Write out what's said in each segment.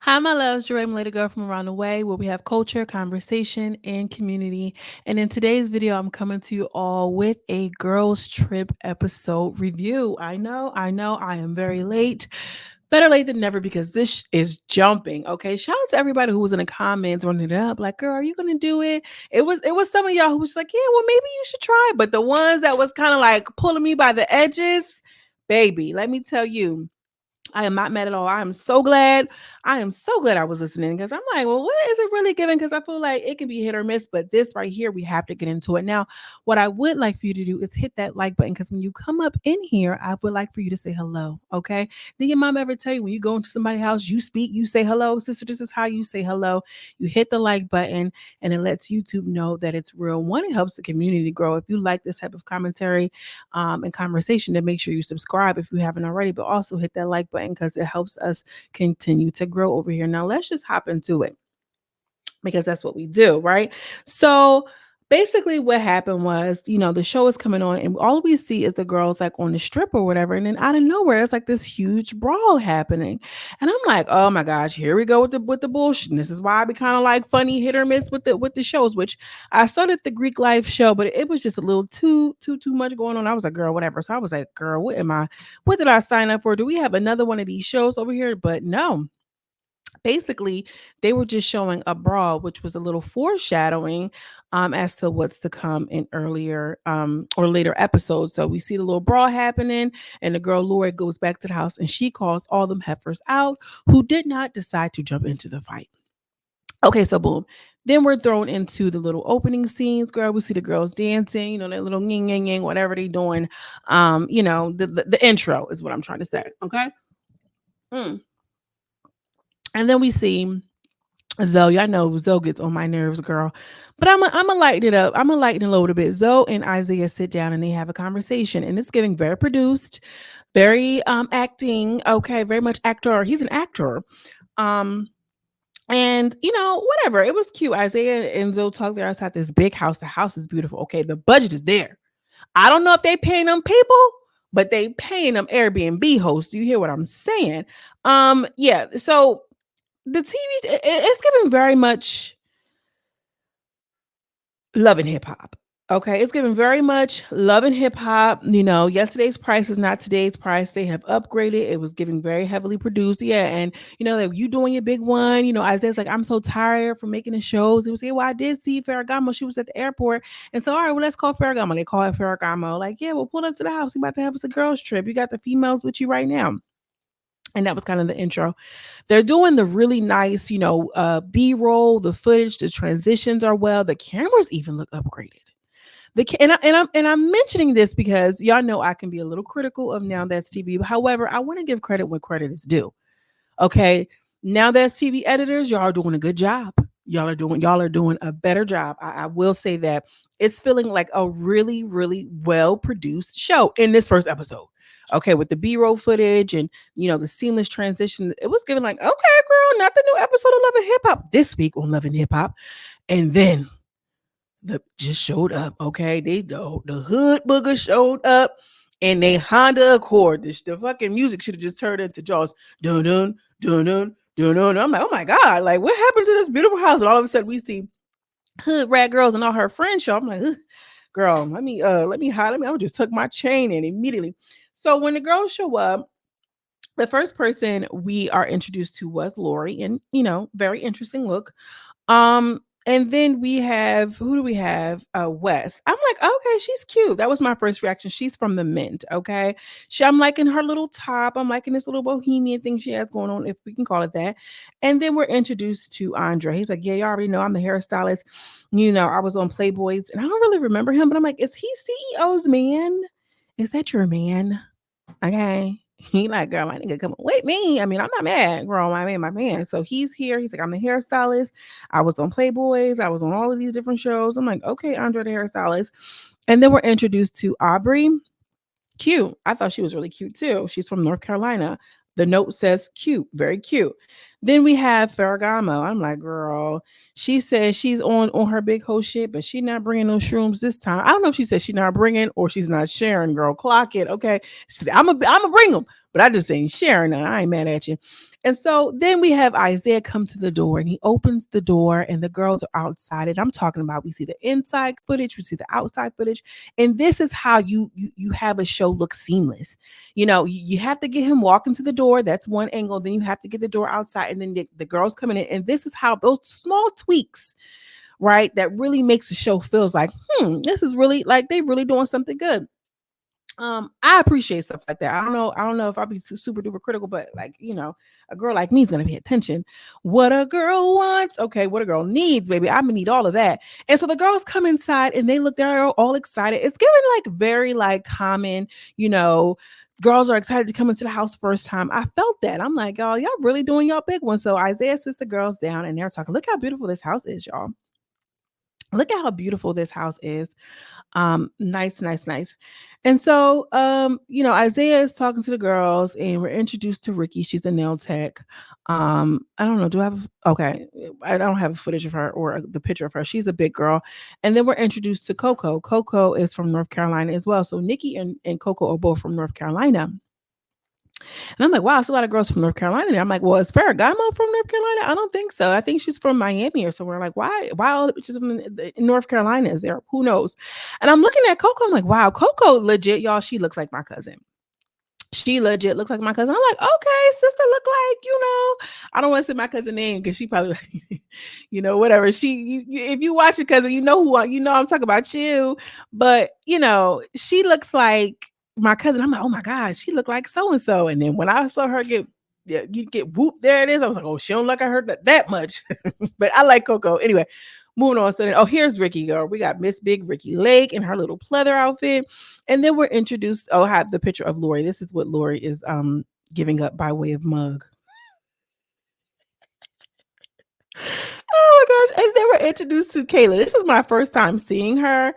Hi, my loves. Jerome, Lady Girl from around the way, where we have culture, conversation, and community. And in today's video, I'm coming to you all with a girls' trip episode review. I am very late. Better late than never because this is jumping. Okay, shout out to everybody who was in the comments running it up, like, "Girl, are you gonna do it?" It was some of y'all who was like, "Yeah, well, maybe you should try." But the ones that was kind of like pulling me by the edges, baby, let me tell you. I am not mad at all. I am so glad. I am so glad I was listening because I'm like, well, what is it really giving? Because I feel like it can be hit or miss, but this right here, we have to get into it. Now, what I would like for you to do is hit that like button because when you come up in here, I would like for you to say hello. Okay. Did your mom ever tell you when you go into somebody's house, you speak, you say hello? Sister, this is how you say hello. You hit the like button and it lets YouTube know that it's real. One, it helps the community grow. If you like this type of commentary, and conversation, then make sure you subscribe if you haven't already, but also hit that like button because it helps us continue to grow over here. Now, let's just hop into it because that's what we do, right? So, basically what happened was, the show is coming on and all we see is the girls like on the strip or whatever, and then out of nowhere it's like this huge brawl happening. And I'm like, oh my gosh, here we go with the bullshit. And this is why I be kind of like funny hit or miss with the shows, which I started the Greek life show, but it was just a little too much going on. I was like, girl, whatever. So I was like, girl, what did I sign up for? Do we have another one of these shows over here? But no, basically they were just showing a brawl, which was a little foreshadowing as to what's to come in earlier or later episodes. So we see the little brawl happening and the girl Lori goes back to the house and she calls all them heifers out who did not decide to jump into the fight. Okay, so boom. Then we're thrown into the little opening scenes, girl. We see the girls dancing, that little ying ying ying, whatever they doing. The intro is what I'm trying to say. Okay. Mm. And then we see Zoe. I know Zoe gets on my nerves, girl. But I'm gonna lighten it up. I'm gonna lighten it a little bit. Zoe and Isaiah sit down and they have a conversation, and it's getting very produced, very acting. Okay, very much actor. He's an actor. Um, and whatever. It was cute. Isaiah and Zoe talk there outside this big house. The house is beautiful. Okay, the budget is there. I don't know if they paying them people, but they paying them Airbnb hosts. Do you hear what I'm saying? Yeah. So the TV, it's giving very much love and hip hop. Okay, it's giving very much love and hip hop. Yesterday's price is not today's price. They have upgraded. It was giving very heavily produced. Yeah, and like you doing your big one. Isaiah's like, I'm so tired from making the shows. He was like, well, I did see Ferragamo. She was at the airport, and so all right, well, let's call Ferragamo. They call it Ferragamo. Like, yeah, we'll pull up to the house. We about to have us a girls trip. You got the females with you right now. And that was kind of the intro. They're doing the really nice, B-roll, the footage, the transitions are well. The cameras even look upgraded. And I'm mentioning this because y'all know I can be a little critical of Now That's TV. However, I want to give credit when credit is due. Okay, Now That's TV editors, y'all are doing a good job. Y'all are doing a better job. I will say that it's feeling like a really, really well produced show in this first episode. Okay, with the B-roll footage and the seamless transition, it was giving like, okay, girl, not the new episode of Love and Hip Hop this week on Love and Hip Hop, and then the just showed up. Okay, the hood booger showed up, and they Honda Accord. The fucking music should have just turned into Jaws. Dun dun dun dun dun dun. I'm like, oh my god, like what happened to this beautiful house? And all of a sudden we see hood rat girls and all her friends show. I'm like, ugh, girl, let me hide. I would just tuck my chain in immediately. So when the girls show up, the first person we are introduced to was Lori, and very interesting look. And then we have who do we have? West. I'm like, okay, she's cute. That was my first reaction. She's from the Mint. Okay. I'm liking her little top. I'm liking this little bohemian thing she has going on, if we can call it that. And then we're introduced to Andre. He's like, yeah, you already know I'm the hairstylist. I was on Playboys, and I don't really remember him, but I'm like, is he CEO's man? Is that your man? Okay. He like, girl, my nigga come with me. I mean, I'm not mad, girl. My man. So he's here. He's like, I'm the hairstylist. I was on Playboys. I was on all of these different shows. I'm like, okay, Andre the hairstylist. And then we're introduced to Aubrey. Cute. I thought she was really cute too. She's from North Carolina. The note says cute, very cute. Then we have Ferragamo. I'm like, girl, she says she's on her big hoe shit, but she not bringing no shrooms this time. I don't know if she said she's not bringing or she's not sharing. Girl, clock it. Okay, I'm gonna bring them, but I just ain't sharing none. I ain't mad at you. And so then we have Isaiah come to the door and he opens the door and the girls are outside. And I'm talking about we see the inside footage, we see the outside footage. And this is how you have a show look seamless. You have to get him walking to the door. That's one angle. Then you have to get the door outside and then the girls coming in. And this is how those small tweaks, right? That really makes the show feels like, this is really like they really doing something good. I appreciate stuff like that. I don't know if I'll be super duper critical, but like, a girl like me is gonna pay attention. What a girl wants, okay, what a girl needs, baby. I'm gonna need all of that. And so the girls come inside and they're all excited. It's giving like very like common, you know, girls are excited to come into the house first time. I felt that. I'm like, y'all really doing y'all big one. So Isaiah sits the girls down and they're talking, look how beautiful this house is, y'all. Look at how beautiful this house is. Nice, nice, nice. And so, Isaiah is talking to the girls and we're introduced to Ricky. She's a nail tech. I don't know. Do I have, okay. I don't have footage of her or the picture of her. She's a big girl. And then we're introduced to Coco. Coco is from North Carolina as well. So Nikki and Coco are both from North Carolina. And I'm like, wow, it's a lot of girls from North Carolina there. I'm like, well, is Ferragamo from North Carolina? I don't think so. I think she's from Miami or somewhere. Like, why all the bitches in North Carolina is there? Who knows? And I'm looking at Coco. I'm like, wow, Coco legit, y'all. She looks like my cousin. She legit looks like my cousin. I'm like, okay, sister, look like, I don't want to say my cousin name because she probably, whatever. If you watch it, cousin, I'm talking about you. But, she looks like my cousin. I'm like, oh my God, she looked like so-and-so. And then when I saw her you get whooped, there it is. I was like, oh, she don't look like I heard that much. But I like Coco. Anyway, moving on. So then, here's Ricky, girl. We got Miss Big Ricky Lake in her little pleather outfit. And then we're introduced, I have the picture of Lori. This is what Lori is giving up by way of mug. Oh my gosh. And then we're introduced to Kayla. This is my first time seeing her.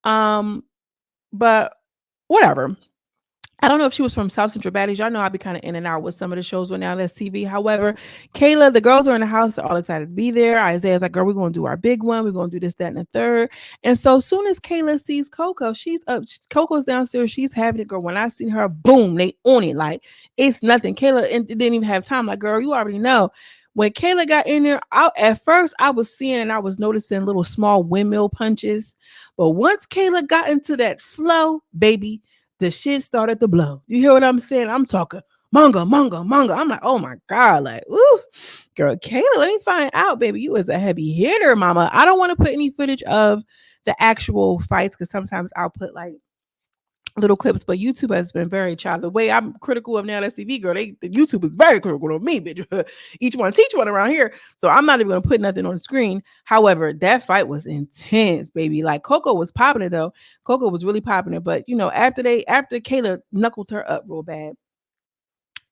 But whatever. I don't know if she was from South Central Baddies. Y'all know I'll be kind of in and out with some of the shows when now that's TV. However, Kayla, the girls are in the house. They're all excited to be there. Isaiah's like, girl, we're going to do our big one. We're going to do this, that, and the third. And so as soon as Kayla sees Coco, she's up. Coco's downstairs. She's having it, girl. When I seen her, boom, they on it. Like, it's nothing. Kayla didn't even have time. Like, girl, you already know. When Kayla got in there, at first I was seeing and I was noticing little small windmill punches. But once Kayla got into that flow, baby, the shit started to blow. You hear what I'm saying? I'm talking manga. I'm like, oh my God, like, ooh, girl, Kayla, let me find out, baby. You was a heavy hitter, mama. I don't want to put any footage of the actual fights because sometimes I'll put like little clips, but YouTube has been very child. The way I'm critical of now TV, girl, the YouTube is very critical of me, bitch. Each one teach one around here. So I'm not even gonna put nothing on the screen. However, that fight was intense, baby. Like Coco was popping it though. Coco was really popping it. But after Kayla knuckled her up real bad.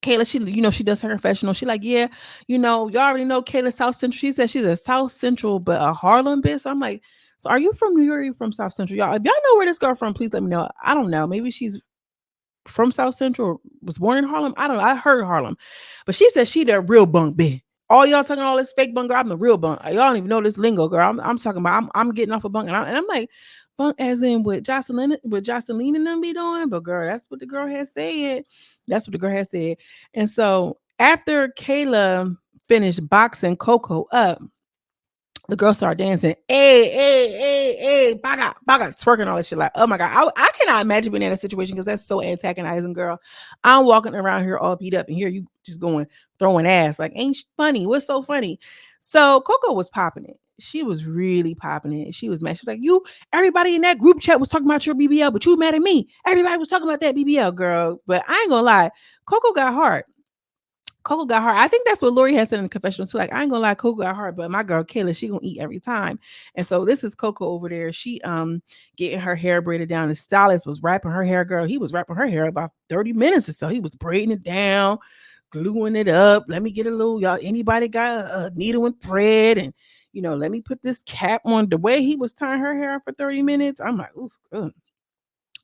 Kayla, she does her confessional. She like, yeah, y'all already know Kayla South Central. She said she's a South Central, but a Harlem bitch. So I'm like, so are you from New York? Or are you from South Central? Y'all, if y'all know where this girl from, please let me know. I don't know. Maybe she's from South Central or was born in Harlem. I don't know. I heard Harlem. But she said she the real bunk bitch. All y'all talking all this fake bunk girl. I'm the real bunk. Y'all don't even know this lingo, girl. I'm talking about I'm getting off a bunk. And I'm like, bunk as in what Joseline and them be doing. But girl, that's what the girl has said. That's what the girl has said. And so after Kayla finished boxing Coco up, the girl started dancing, hey, baga, twerking all that shit. Like, oh my God, I cannot imagine being in a situation because that's so antagonizing, girl. I'm walking around here all beat up, and here you just going throwing ass. Like, ain't funny? What's so funny? So Coco was popping it. She was really popping it. She was mad. She was like, everybody in that group chat was talking about your BBL, but you mad at me. Everybody was talking about that BBL, girl. But I ain't gonna lie, Coco got hard. Coco got hard. I think that's what Lori has said in the confessional too. Like, I ain't gonna lie, Coco got hard, but my girl Kayla, she gonna eat every time. And so this is Coco over there. She getting her hair braided down. The stylist was wrapping her hair, girl. He was wrapping her hair about 30 minutes or so. He was braiding it down, gluing it up. Let me get a little, y'all. Anybody got a needle and thread? And let me put this cap on. The way he was tying her hair for 30 minutes, I'm like, ooh, good.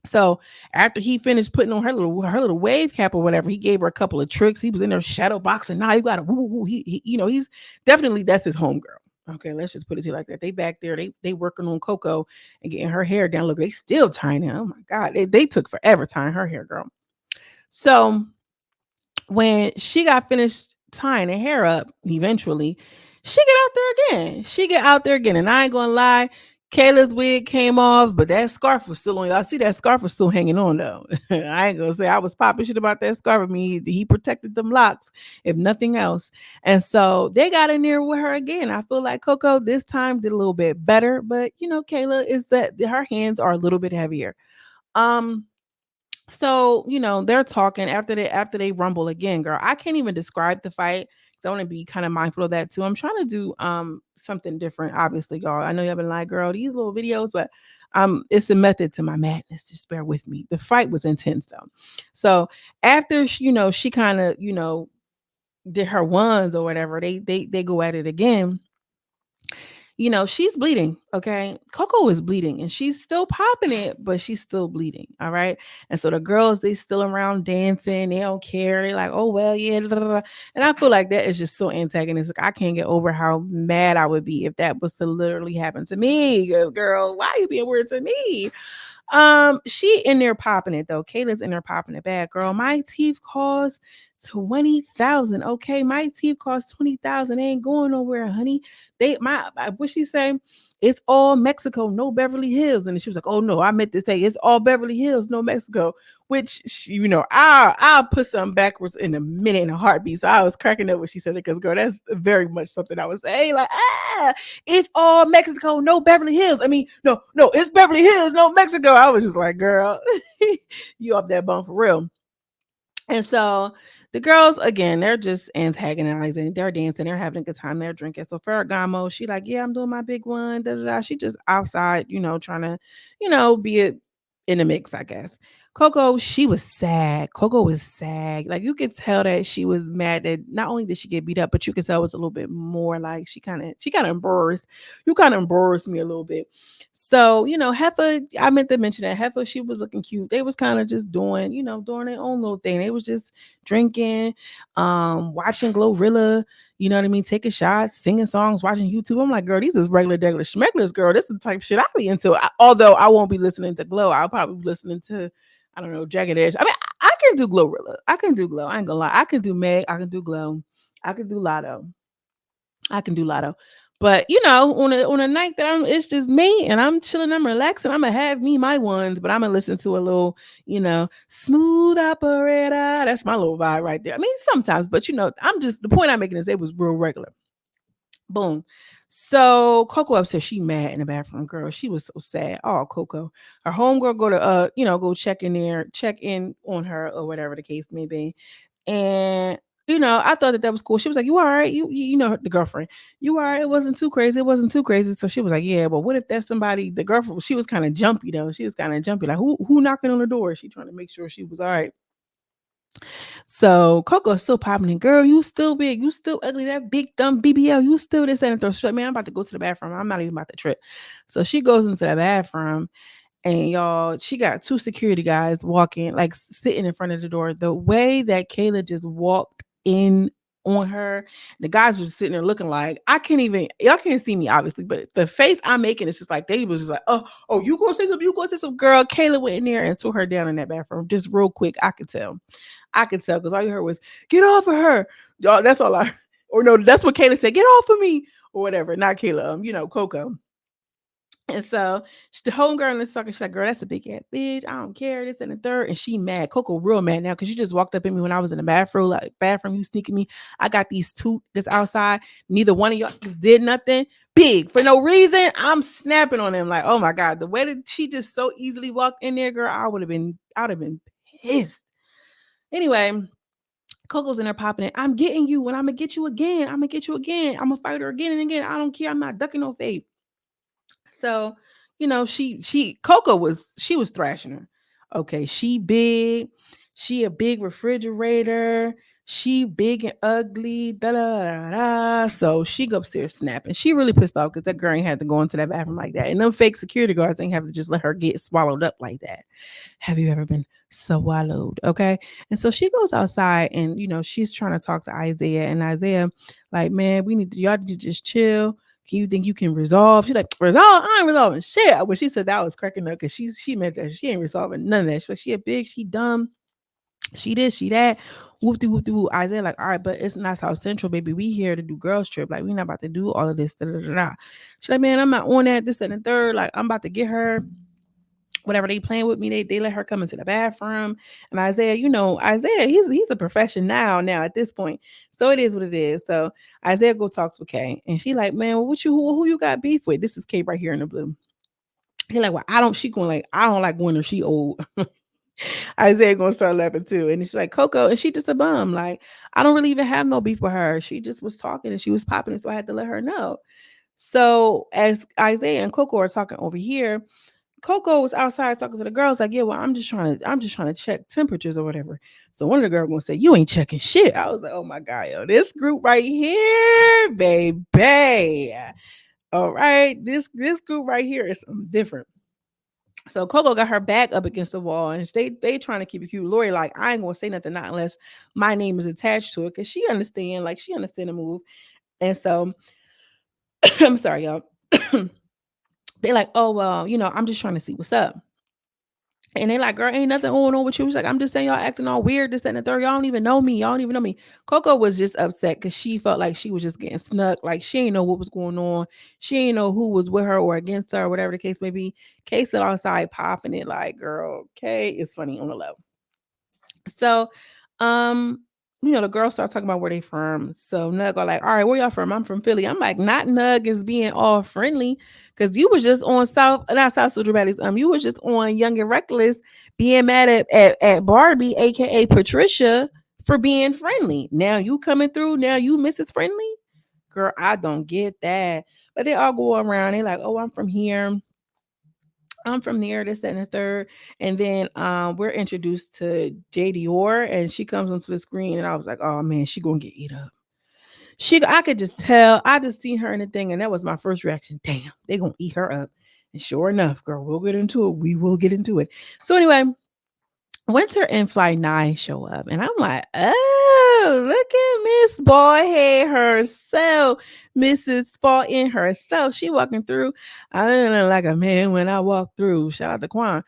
So after he finished putting on her little wave cap or whatever, he gave her a couple of tricks. He was in there shadow boxing. Now you got a woo woo. He's definitely, that's his homegirl. Okay, let's just put it like that. They back there, they working on Coco and getting her hair down. Look, they still tying it. Oh my God, they took forever tying her hair, girl. So When she got finished tying her hair up, eventually, she get out there again. She get out there again. And I ain't gonna lie, Kayla's wig came off, but that scarf was still on. Y'all see that scarf was still hanging on though. I ain't gonna say I was popping shit about that scarf. I mean, he protected them locks, if nothing else. And so they got in there with her again. I feel like Coco this time did a little bit better, but Kayla is that her hands are a little bit heavier. Um, so, they're talking after they rumble again, girl. I can't even describe the fight because I want to be kind of mindful of that too. I'm trying to do something different, obviously, y'all. I know y'all been like, girl, these little videos, but it's the method to my madness. Just bear with me. The fight was intense though. So after she kind of, did her ones or whatever, they go at it again. She's bleeding. Okay. Coco is bleeding and she's still popping it, but she's still bleeding. All right. And so the girls, they still around dancing. They don't care. They're like, oh, well, yeah. Blah, blah, blah. And I feel like that is just so antagonistic. I can't get over how mad I would be if that was to literally happen to me. Girl, why are you being weird to me? She in there popping it though. Kayla's in there popping it bad, girl. My teeth cost 20,000. Okay, my teeth cost 20,000. They ain't going nowhere, honey. What she say? It's all Mexico, no Beverly Hills. And she was like, oh no, I meant to say it's all Beverly Hills, no Mexico. Which I'll put something backwards in a minute in a heartbeat. So I was cracking up when she said it because girl, that's very much something I was saying. Like, it's all Mexico, no Beverly Hills. I mean, no, it's Beverly Hills, no Mexico. I was just like, girl, you off that bone for real. And so the girls, again, they're just antagonizing. They're dancing. They're having a good time. They're drinking. So Ferragamo, she like, yeah, I'm doing my big one. Da, da, da. She just outside, trying to, be in the mix, I guess. Coco, she was sad. Coco was sad. Like you could tell that she was mad that not only did she get beat up, but you could tell it was a little bit more like she kind of embarrassed. You kind of embarrassed me a little bit. So, Heifer, I meant to mention that Heifer, she was looking cute. They was kind of just doing their own little thing. They was just drinking, watching Glorilla, you know what I mean, taking shots, singing songs, watching YouTube. I'm like, girl, these is regular, regular schmecklers, girl. This is the type of shit I be into. Although I won't be listening to Glow. I'll probably be listening to, I don't know, Jagged Edge. I mean, I can do Glorilla. I can do Glow. I ain't gonna lie. I can do Meg. I can do Glow. I can do Lotto. I can do Lotto. But on a night that it's just me and I'm chilling, I'm relaxing, I'm gonna have me my ones, but I'm gonna listen to a little, smooth operator. That's my little vibe right there. I mean, sometimes, but I'm just the point I'm making is it was real regular. Boom. So Coco upstairs, she mad in the bathroom, girl. She was so sad. Oh, Coco. Her homegirl go to go check in on her or whatever the case may be. And I thought that was cool. She was like, "You all right? You know the girlfriend. You all right? It wasn't too crazy. It wasn't too crazy." So she was like, "Yeah, but what if that's somebody?" The girlfriend, she was kind of jumpy though. She was kind of jumpy, like who knocking on the door? She trying to make sure she was all right. So Coco's still popping in. Girl, you still big. You still ugly. That big dumb BBL. You still this and throw shit. Man, I'm about to go to the bathroom. I'm not even about to trip. So she goes into the bathroom and y'all, she got two security guys walking, like sitting in front of the door. The way that Kayla just walked in on her, the guys were sitting there looking like y'all can't see me obviously, but the face I'm making is just like they was just like, oh, you gonna say something, you gonna say something, girl. Kayla went in there and tore her down in that bathroom just real quick. I could tell because all you heard was get off of her, y'all. That's all I, or no, that's what Kayla said, get off of me or whatever. Not Kayla, Coco. And so the homegirl in the sucker, she's like, girl, that's a big ass bitch. I don't care. This and the third. And she mad. Coco real mad now because she just walked up at me when I was in the bathroom. Like, bathroom, you sneaking me. I got these two that's outside. Neither one of y'all did nothing. Big for no reason. I'm snapping on them. Like, oh my God. The way that she just so easily walked in there, girl, I'd have been pissed. Anyway, Coco's in there popping it. I'm getting you and I'm gonna get you again. I'm gonna get you again. I'm gonna fight her again and again. I don't care. I'm not ducking no fate. So, she was thrashing her. Okay, she big, she a big refrigerator, she big and ugly, da da da da. So she go upstairs snapping. She really pissed off because that girl ain't had to go into that bathroom like that. And them fake security guards ain't have to just let her get swallowed up like that. Have you ever been swallowed? Okay. And so she goes outside and she's trying to talk to Isaiah. And Isaiah, like, man, y'all need to just chill. Can you think you can resolve? She's like, resolve? I ain't resolving shit. When she said that, I was cracking up because she meant that she ain't resolving none of that. She's like, she a big, she dumb. She this, she that. Whoop de whoop de whoop. Isaiah like, all right, but it's not South Central, baby. We here to do girls trip. Like, we not about to do all of this. Da, da, da, da. She's like, man, I'm not on that. This and the third. Like, I'm about to get her. Whatever they playing with me, they let her come into the bathroom. And Isaiah, Isaiah, he's a profession now at this point. So it is what it is. So Isaiah go talks with Kay, and she like, man, well, who you got beef with? This is Kay right here in the blue. He like, well, I don't. She going like, I don't like winter. She old. Isaiah gonna start laughing too. And she's like, Coco, and she just a bum. Like, I don't really even have no beef with her. She just was talking and she was popping it, so I had to let her know. So as Isaiah and Coco are talking over here, Coco was outside talking to the girls, like, yeah, well, I'm just trying to check temperatures or whatever. So one of the girls gonna say, you ain't checking shit. I was like, oh my God, yo, this group right here, baby. All right. This group right here is something different. So Coco got her back up against the wall, and they trying to keep it cute. Lori like, I ain't gonna say nothing, not unless my name is attached to it, because she understand the move. And so I'm sorry, y'all. They like, oh well, I'm just trying to see what's up. And they like, girl, ain't nothing going on with you. She's like, I'm just saying y'all acting all weird, this and the third. Y'all don't even know me. Y'all don't even know me. Coco was just upset because she felt like she was just getting snuck. Like she ain't know what was going on. She ain't know who was with her or against her, or whatever the case may be. Kay still outside popping it like, girl, Kay is funny on the low. So, um, the girls start talking about where they from. So Nug are like, all right, where y'all from? I'm from Philly. I'm like, not Nug is being all friendly, because you was just on not South Central Baddies. You was just on Young and Reckless being mad at Barbie, aka Patricia, for being friendly. Now you coming through. Now you Mrs. Friendly. Girl, I don't get that. But they all go around. They like, oh, I'm from here. I'm from there, this, that, and the third. And then we're introduced to J Dior, and she comes onto the screen, and I was like, oh man, she gonna get eat up. I could just tell. I just seen her in the thing, and that was my first reaction. Damn, they gonna eat her up. And sure enough, girl, we'll get into it. We will get into it. So anyway, Winter and Fly 9 show up, and I'm like, oh, look at Miss Ballhead herself, Mrs. Spartan herself. She walking through. I look like a man when I walk through. Shout out to Quan.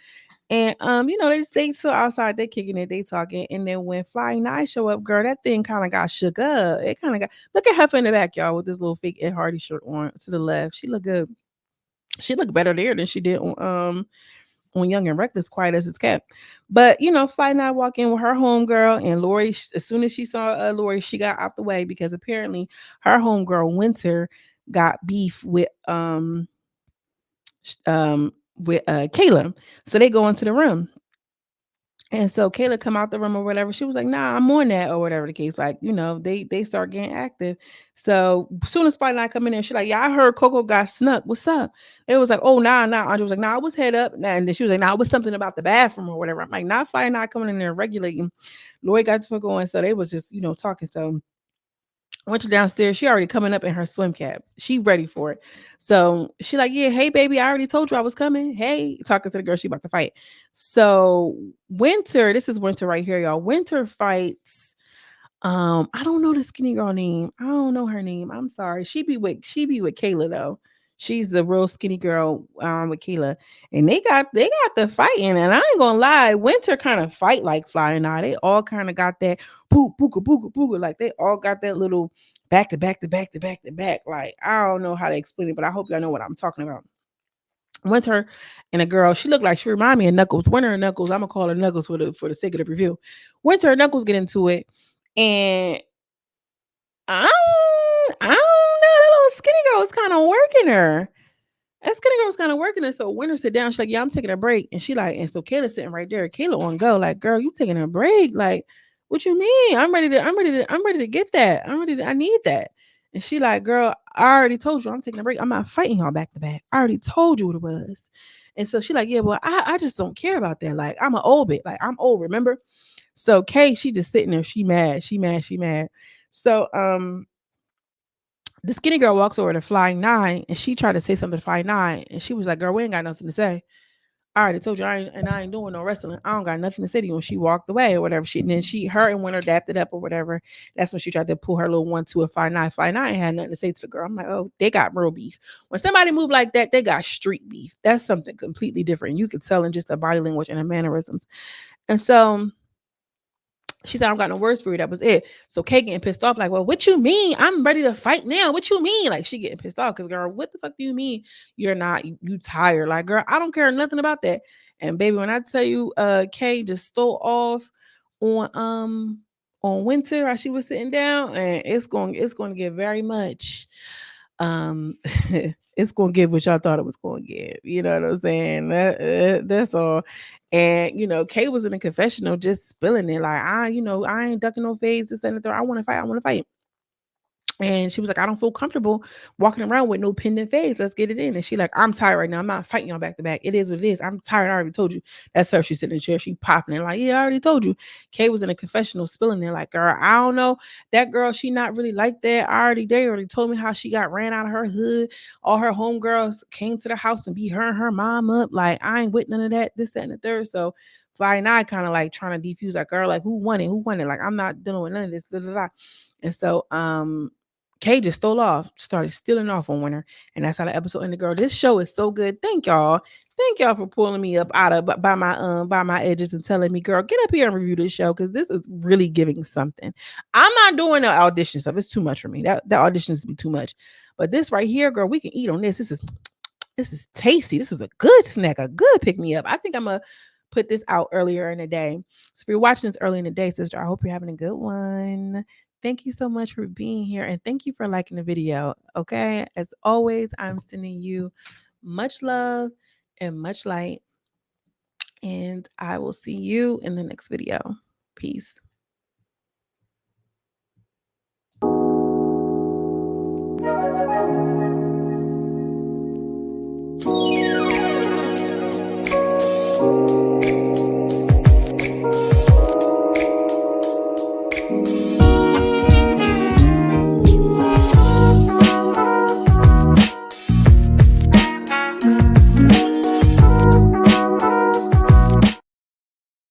And they still outside, they kicking it, they talking. And then when Flying Nine show up, girl, that thing kind of got shook up. It kind of got look at her in the back, y'all, with this little fake Ed Hardy shirt on to the left. She look good. She looked better there than she did on Young and Reckless, quiet as it's kept. But Fly Night walk in with her homegirl, and Lori, as soon as she saw Lori, she got out the way because apparently her homegirl Winter got beef with Kayla. So they go into the room. And so Kayla come out the room or whatever. She was like, nah, I'm on that or whatever the case. Like, they start getting active. So as soon as Spotlight come in there, she like, yeah, I heard Coco got snuck. What's up? It was like, oh, nah. Andre was like, nah, I was head up. And then she was like, nah, it was something about the bathroom or whatever. I'm like, not Fly not coming in there regulating. Lloyd got to going. So they was just, talking. So went to downstairs. She already coming up in her swim cap. She ready for it. So she like, yeah, hey baby, I already told you I was coming. Hey, talking to the girl she about to fight. So Winter, this is Winter right here, y'all. Winter fights. I don't know the skinny girl name. I don't know her name. I'm sorry. She be with Kayla though. She's the real skinny girl with Kayla. And they got the fighting. And I ain't gonna lie, Winter kind of fight like Fly and I. They all kind of got that book, booga, booga, booga. Like they all got that little back to back to back to back to back. Like I don't know how to explain it, but I hope y'all know what I'm talking about. Winter and a girl, she looked like she remind me of Knuckles. Winter and Knuckles, I'm gonna call her Knuckles for the sake of the review. Winter and Knuckles get into it, and I don't know. That little skinny girl was kind of working her. That skinny girl was kind of working her. So Winter sit down. She's like, yeah, I'm taking a break. And she like, and so Kayla sitting right there. Kayla on go. Like, girl, you taking a break? Like, what you mean? I'm ready to get that. I need that. And she like, girl, I already told you I'm taking a break. I'm not fighting y'all back to back. I already told you what it was. And so she like, yeah, well, I just don't care about that. Like, I'm an old bit. Like, I'm old, remember? So Kay, she just sitting there. She mad. She mad. She mad. So the skinny girl walks over to Flying Nine, and she tried to say something to Flying Nine, and she was like, "Girl, we ain't got nothing to say. I already told you, I ain't doing no wrestling. I don't got nothing to say to you." And she walked away or whatever. And then her and Winter dapped it up or whatever. That's when she tried to pull her little 1-2 of Flying Nine. Flying Nine had nothing to say to the girl. I'm like, oh, they got real beef. When somebody move like that, they got street beef. That's something completely different. You could tell in just the body language and the mannerisms. And so She said, I don't got no words for you. That was it. So Kay getting pissed off, like, well, what you mean? I'm ready to fight now. What you mean? Like, she getting pissed off because, girl, what the fuck do you mean you're not, you tired? Like, girl, I don't care nothing about that. And baby, when I tell you, Kay just stole off on Winter as she was sitting down, and it's going to get very much it's gonna give what y'all thought it was gonna give. You know what I'm saying? That's all. And Kay was in a confessional just spilling it like, I ain't ducking no face, this and the third. I want to fight. I want to fight. And she was like, I don't feel comfortable walking around with no pending phase. Let's get it in. And she like, I'm tired right now. I'm not fighting y'all back to back. It is what it is. I'm tired. I already told you. That's her. She's sitting in the chair. She popping it like, yeah, I already told you. Kay was in a confessional spilling there like, girl, I don't know. That girl, she not really like that. They already told me how she got ran out of her hood. All her homegirls came to the house and beat her and her mom up. Like, I ain't with none of that, this, that, and the third. So Fly and I kind of like trying to defuse like, girl, like who won it? Who won it? Like, I'm not dealing with none of this. Blah, blah, blah. And so Kay just stole off, started stealing off on Winter, and that's how the episode ended. Girl, this show is so good. Thank y'all for pulling me up out of by my edges and telling me, girl, get up here and review this show because this is really giving something. I'm not doing the audition stuff; it's too much for me. That auditions be too much. But this right here, girl, we can eat on this. This is tasty. This is a good snack, a good pick me up. I think I'm gonna put this out earlier in the day. So if you're watching this early in the day, sister, I hope you're having a good one. Thank you so much for being here and thank you for liking the video. Okay. As always, I'm sending you much love and much light. And I will see you in the next video. Peace.